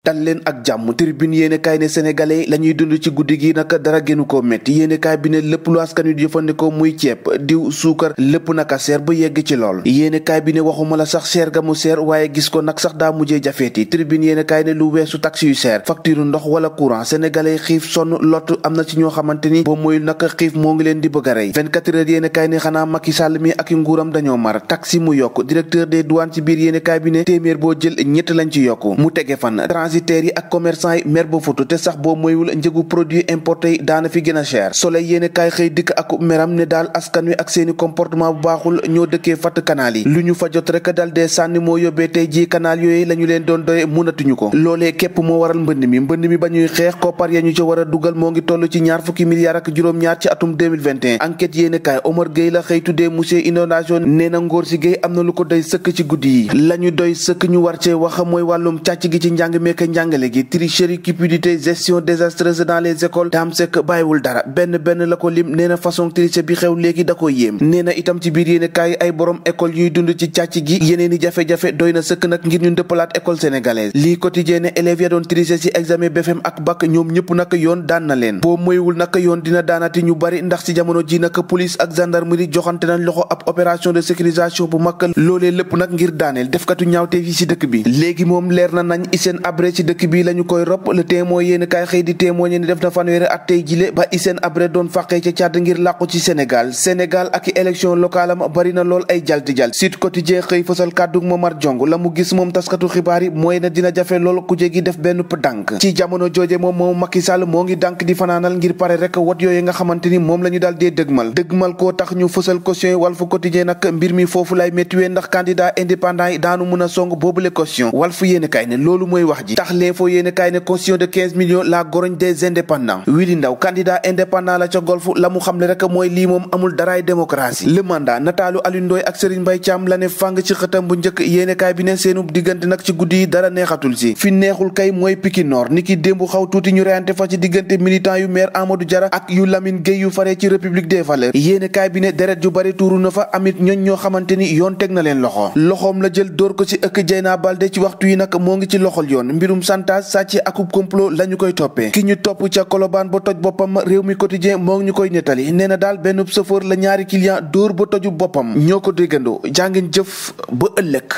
dal leen ak jàmm tribune yéenekaay ne sénégalais la ñuy dund ci guddi gi nag dara gënu koo métti yéenekaay bi ne lépp lu askan wi jëfandikoo muy ceeb diw suukar lépp naka seer ba yegg ci lool yéenekaay bi ne waxuma la sax seer ga mu seer waaye gis ko nag sax daa mujjee jafeeti tribune yéenekaay ne lu weesu taxe yu seer facture ndox wala courant sénégalais xiif sonn lott am na ci ñoo xamante ni boo moyul nag xiif moo ngi leen di bëgg a rey 24 heures yéenekaay ne xanaa Macky Sall mi ak nguuram dañoo mar taxe mu yokk directeur des douanes ci biir yéenekaay bi ne téeméer boo jël ñett lañ ci yokku mu tege fan transitaires yi ak commerçant yi mer ba futu te sax boo moywul njëgu produit importé yi daana fi gën a cher soleil yéene kaay xëy dikk ak meram ne daal askan wi ak seeni comportement bu baaxul ñoo dëkkee fatt kanaal yi lu ñu fa jot rek dal dee sànni moo yóbbee tey ji kanaal yooyu lañu leen doon doye mënatuñu ko loolee képp moo waral mbënd mi ba ñuy xeex koppar ya ñu ca war a dugal moo ngi toll ci ñaar fukki milliards ak juróom-ñaar ci atum 2021 enquête yéene kaay Omar Gueye la xëy tuddee monsieur inondation nee na Ngor si Gueye am na lu ko doy sëkk ci guddi yi lañu doy sëkk ñu war cee wax mooy wàllum càcc gi ci njàng meek njàngale gi tricherie cupidité gestion désastreuse dans les écoles Dame Seck bàyyiwul dara benn la ko lim nee na façon triche bi xew léegi da ko yéem nee na itam ci biir yéene kaay ay borom école yuy dund ci càcc gi yeneeni jafe-jafe doy na sëkk nag ngir ñu dëppalaat école sénégalaise lii quotidien ne élèves ya doon tricher ci examen BFEM ak bac ñoom ñëpp nag yoon daan na leen boo moywul nag yoon dina daanati ñu bari ndax ci jamono ji nag police ak gendarmerie joxante nañ loxo ab opération de sécurisation bu mag loolee lépp nag ngir daaneel defkatu ñaawte yi ci dëkk bi léegi moom leer na nañ Hissène Habré ci dëkk bi lañu koy rob le témoin yéen kaay xëy di témoigner ni def na fanweeri at tey jile ba Hissène Habré doon fàqee ca Tchad ngir làqu ci Sénégal ak élection locale am bari na lool ay jalti-jal Sud Quotidien xëy fësal kàddu Momar Jong la mu gis moom taskatu xibaar yi mooy na dina jafe lool kuje gi def benn dànk ci jamono jooje moom Macky Sall moo ngi dànk di fanaanal ngir pare rek wot yooyu nga xamante ni moom la ñu daal dee dëgmal koo tax ñu fësal caution yi Walf Quotidien nag mbir mi foofu lay méttiwee ndax candidat indépendant yi daanu mën a song boobule caution Walf yéene kaay ne loolu mooy wax ji tax l'info yéene kaay ne caution de 15 millions la grogne des indépendants Willy Ndaw candidat indépendant la ca golf la mu xamle rek mooy lii moom amul daraay démocratie le mandat nataalu Alioune Ndoye ak Serigne Mbaye Thiam la ne fàng ci xëtam bu njëkk yéene kaay bi ne seenub diggante nag ci guddi yi dara neexatul si fi neexul kay mooy Pikine Nord ni ki démb xaw tuuti ñu reyante fa ci diggante militant yu maire Amadou Diarra ak yu Lamine Gueye yu faree ci République des Valeurs yéene kaay bi ne deret ju bari tuuru na fa amit ñooñ ñoo xamante ni yoon teg na leen loxoom la jël dóor ko ci ëkk Dieyna Baldé ci waxtu yi nag moo ngi ci loxol yoon mbirum chantage sàcc akub complot lañu koy toppee ki ñu topp ca Colobane ba toj boppam réew mi quotidien moo ngi ñu koy nettali nee na daal benn chauffeur la ñaari client dóor ba toju boppam ñoo ko déggandoo jàngeen jëf ba ëllëg